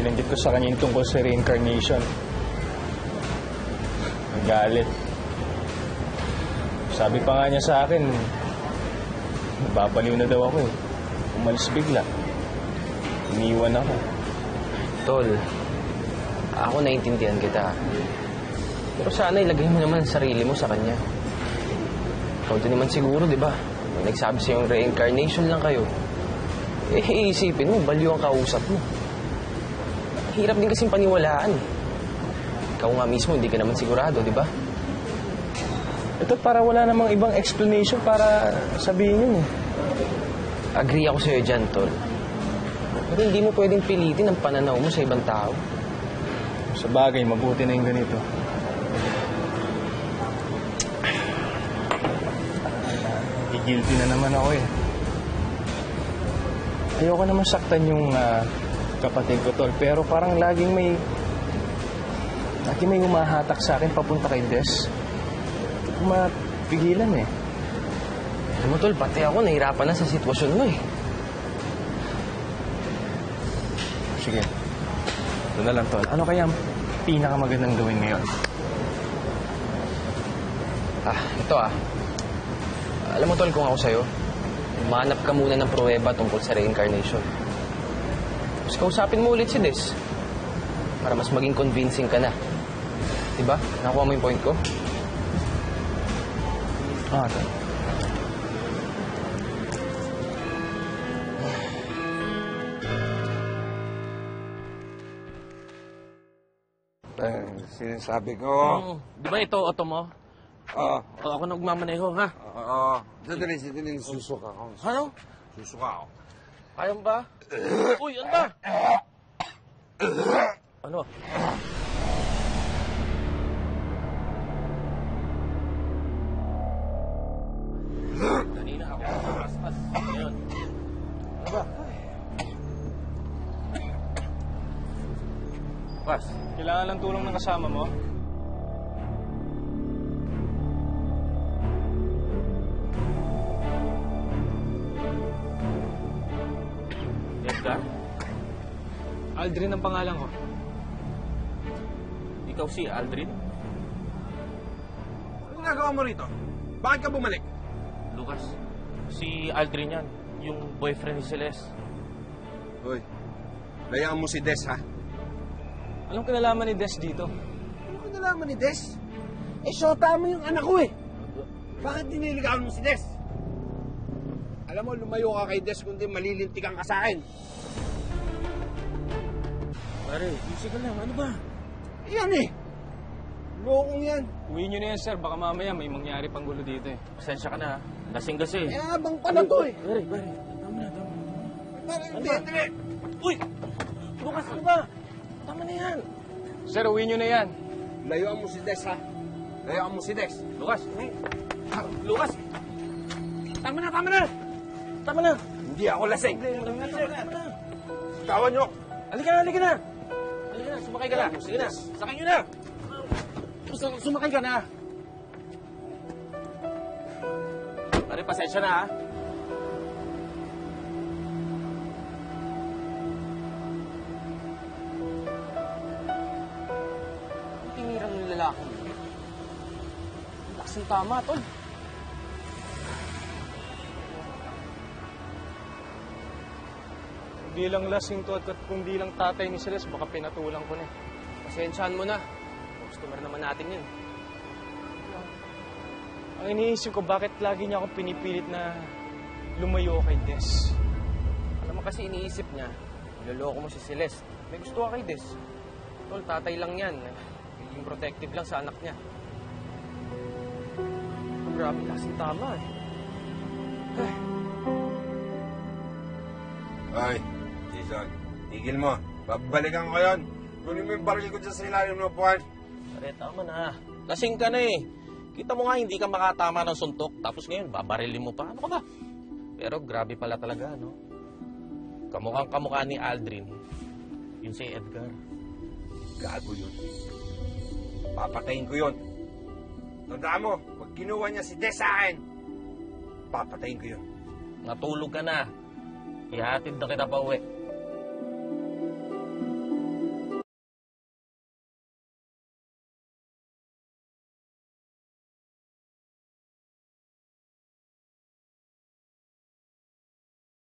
Binanggit ko sa kanya yung tungkol sa reincarnation. Nagalit. Sabi pa nga niya sa akin, babaliw na daw ako eh. Umalis bigla. Iniwan ako. Tol, ako naiintindihan kita. Pero sana ilagay mo naman ang sarili mo sa kanya. Ikaw din naman siguro, di ba? May nagsabi sa yung reincarnation lang kayo. Eh, iisipin mo, baliw ang kausap mo. Hirap din kasing paniwalaan. Ikaw nga mismo, hindi ka naman sigurado, di ba? Ito para wala namang ibang explanation para sabihin yun eh. Agree ako sa'yo dyan, Tol. Pero hindi mo pwedeng pilitin ang pananaw mo sa ibang tao. Sa bagay, mabuti na yung ganito. Guilty na naman ako eh. Ayoko naman saktan yung kapatid ko, Tol. Pero parang laging may humahatak sa akin papunta kay Des. Hindi ko mapigilan eh. Alam mo, Tol, pati ako nahirapan na sa sitwasyon mo eh. Sige. Ito na lang, Tol. Ano kaya ang pinakamagandang gawin ngayon? Ito Alam mo, Tol, kung ako sa'yo, umanap ka muna ng pruweba tungkol sa reincarnation. Tapos kausapin mo ulit si Des. Para mas maging convincing ka na. Diba? Nakuha mo yung point ko? Tol. Sinasabi ko. Di ba ito, auto mo? Oo. Ako nagmamaneho, ha? Oo. Sandali, susuka ako. Ano? Susuka ako. Kaya mo ba? Uy, ano ba? Ano? Kanina ako nakaspas. Ngayon. Ano ba? Pas. Kailangan lang tulong ng kasama mo? Yes ka? Aldrin ang pangalan ko. Ikaw si Aldrin? Ano ginagawa mo rito? Bakit ka bumalik? Lucas. Si Aldrin yan. Yung boyfriend ni Celeste. Hoy, layaan mo si Des, ha? Anong kinalaman ni Des dito? Ano ka nalaman ni Des? Eh, syota mo yung anak ko, eh. Bakit diniligawan mo si Des? Alam mo, lumayo ka kay Des kundi malilintikan ka sa akin. Pare, easy ka lang. Ano ba? Yan, eh. Lokong yan. Uwi nyo na yan, sir. Baka mamaya may mangyari pang gulo dito eh. Pasensya ka na. Lasing kasi. Eh, abang pa na to, eh. Pare. Tama na. Parang hindi. Uy! Lucas, ano ba? Tama na yan. Sir, uwi nyo na yan. Layuan mo si Des, ha? Layuan mo si Des. Lucas! Lucas! Tama na! Tama na! Hindi ako lasing. Tama na! Tawan nyo. Halika na! Halika na, sumakay ka na. Sige na, sakay nyo na. Sumakay ka na. Pare, pasensya na, ha? Tinirang ng lalaki. Lakas ng tama, tol. Hindi lang lasing to at kung di lang tatay ni Celeste, baka pinatulang ko na eh. Pasensyahan mo na. Customer naman natin yun. Ang iniisip ko, bakit lagi niya ako pinipilit na lumayo kay Des? Alam mo kasi iniisip niya, niloloko mo si Celeste. May gusto ka kay Des. Tol, tatay lang yan. Yung protective lang sa anak niya. Grabe, lasing tama eh. Ay, Jason, tigil mo. Babalikan ko yun. Kunin mo yung baril ko dyan sa ilalim ng upuan. Pare, tama na. Lasing ka na eh. Kita mo nga, hindi ka makatama ng suntok. Tapos ngayon, babarilin mo pa. Ano ka ba? Pero grabe pala talaga, no? Kamukhang kamukha ni Aldrin. Yun si Edgar. Gago yun. Papatayin ko yun. Tandaan mo, pag kinuha niya si Des sa akin, papatayin ko yun. Natulog ka na. Ihatid na kita pa uwi.